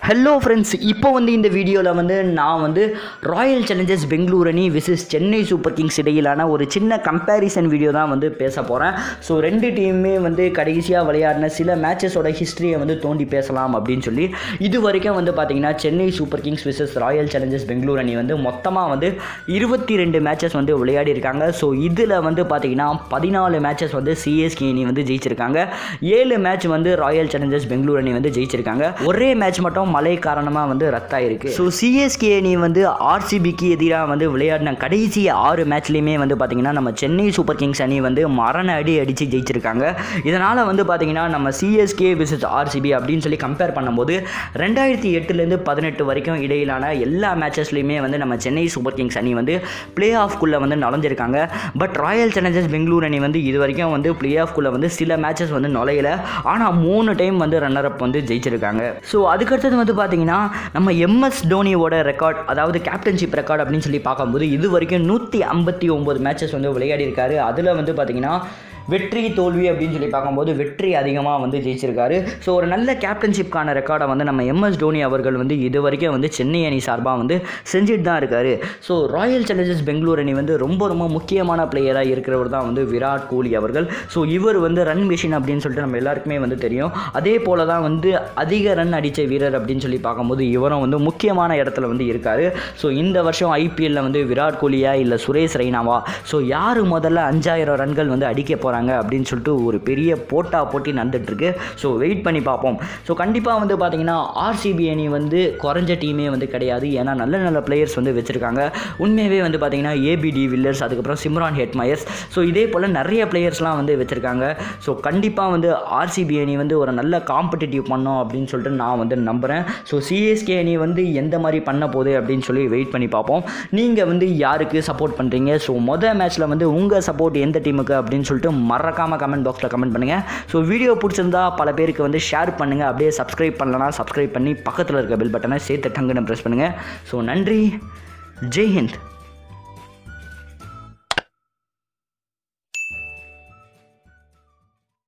Hello friends, இப்போ இந்த வீடியோவில் நான் ராயல் சேலஞ்சர்ஸ் பெங்களூர் அணி விசஸ் சென்னை சூப்பர் கிங்ஸ் இடையிலான ஒரு சின்ன கம்பேரிசன் வீடியோ தான் பேச போகிறேன். ஸோ ரெண்டு டீமுமே கடைசியாக விளையாடின சில மேட்சஸோட ஹிஸ்ட்ரியை தோண்டி பேசலாம் அப்படின்னு சொல்லி இது வரைக்கும் பார்த்தீங்கன்னா Chennai super kings versus royal challengers Bangalore அணி மொத்தமாக 22 மேட்சஸ் விளையாடி இருக்காங்க. ஸோ இதில் பார்த்தீங்கன்னா 14 மேட்சஸ் சிஎஸ்கே அணி ஜெயிச்சிருக்காங்க. 7 மேட்ச் ராயல் சேலஞ்சர்ஸ் பெங்களூர் அணி ஜெயிச்சிருக்காங்க. ஒரே மேட்ச் மட்டும் மழை காரணமாக ரத்தாயிருக்கு. ஸோ சிஎஸ்கே அணி ஆர்சிபிக்கு எதிராக விளையாடின கடைசி 6 மேட்ச்லையுமே பார்த்தீங்கன்னா நம்ம சென்னை சூப்பர் கிங்ஸ் அணி மரண அடி அடித்து ஜெயிச்சிருக்காங்க. இதனால் பார்த்தீங்கன்னா நம்ம சிஎஸ்கே விசஸ் ஆர்சிபி அப்படின்னு சொல்லி கம்பேர் பண்ணும்போது 2008லேருந்து 18 வரைக்கும் இடையிலான எல்லா மேட்சஸ்லையுமே நம்ம சென்னை சூப்பர் கிங்ஸ் அணி பிளே ஆஃப்குள்ளே நுழைஞ்சிருக்காங்க. பட் ராயல் சேலஞ்சர்ஸ் பெங்களூர் அணி இது வரைக்கும் பிளே ஆஃப்குள்ளே சில மேட்சஸ் நுழையல. ஆனால் 3 டைம் ரன்னர் அப் ஜெயிச்சிருக்காங்க. ஸோ அதுக்கடுத்தது பார்த்தீங்கன்னா நம்ம எம்எஸ் தோனியோட ரெக்கார்ட், அதாவது கேப்டன்ஷிப் ரெக்கார்ட் அப்படின்னு சொல்லி பார்க்கும்போது இது வரைக்கும் 159 மேட்சஸ் விளையாடி இருக்காரு. அதில் பார்த்தீங்கன்னா வெற்றி தோல்வி அப்படின்னு சொல்லி பார்க்கும்போது வெற்றி அதிகமாக ஜெயிச்சிருக்காரு. ஸோ ஒரு நல்ல கேப்டன்ஷிப்கான ரெக்கார்டை நம்ம எம்எஸ் தோனி அவர்கள் இது வரைக்கும் சென்னை அணி சார்பாக செஞ்சுட்டு தான் இருக்காரு. ஸோ ராயல் சேலஞ்சர்ஸ் பெங்களூர் அணி ரொம்ப ரொம்ப முக்கியமான பிளேயராக இருக்கிறவர் தான் விராட் கோலி அவர்கள். ஸோ இவர் ரன் மிஷின் அப்படின்னு சொல்லிட்டு நம்ம எல்லாருக்குமே தெரியும். அதே போல தான் அதிக ரன் அடித்த வீரர் அப்படின்னு சொல்லி பார்க்கும்போது இவரும் முக்கியமான இடத்துல இருக்கார். ஸோ இந்த வருஷம் ஐபிஎல்லில் விராட் கோலியா இல்லை சுரேஷ் ரெய்னாவா, ஸோ யார் முதல்ல 5000 ரன்கள் அடிக்க போகிறாங்க அப்படின்னு சொல்லிட்டு ஒரு பெரிய போட்டி நடந்துட்டுருக்கு. ஸோ வெயிட் பண்ணி பார்ப்போம். ஸோ கண்டிப்பாக பார்த்தீங்கன்னா ஆர்சிபி அணி குறைஞ்ச டீமே கிடையாது. ஏன்னா நல்ல நல்ல பிளேயர்ஸ் வச்சுருக்காங்க. உண்மையாகவே பார்த்தீங்கன்னா ஏபிடி வில்லர்ஸ், அதுக்கப்புறம் சிம்ரான் ஹெட்மயர்ஸ், ஸோ இதே போல் நிறைய பிளேயர்ஸ்லாம் வச்சுருக்காங்க. ஸோ கண்டிப்பாக ஆர்சிபி அணி ஒரு நல்ல காம்படிட்டிவ் பண்ணோம் அப்படின்னு சொல்லிட்டு நான் நம்புகிறேன். ஸோ சிஎஸ்கே அணி எந்த மாதிரி பண்ண போகுது அப்படின்னு சொல்லி வெயிட் பண்ணி பார்ப்போம். நீங்கள் யாருக்கு சப்போர்ட் பண்ணுறீங்க? ஸோ மொதல் மேட்ச்சில் உங்கள் சப்போர்ட் எந்த டீமுக்கு அப்படின்னு சொல்லிட்டு மறக்காமல் கமெண்ட் பாக்ஸில் கமெண்ட் பண்ணுங்கள். ஸோ வீடியோ பிடிச்சிருந்தா பல பேருக்கு ஷேர் பண்ணுங்கள். அப்படியே சப்ஸ்கிரைப் பண்ணலன்னா சப்ஸ்கிரைப் பண்ணி பக்கத்தில் இருக்க பெல் பட்டனை சேர்த்து டங்குன்னு ப்ரெஸ் பண்ணுங்கள். ஸோ நன்றி, ஜெய் ஹிந்த்.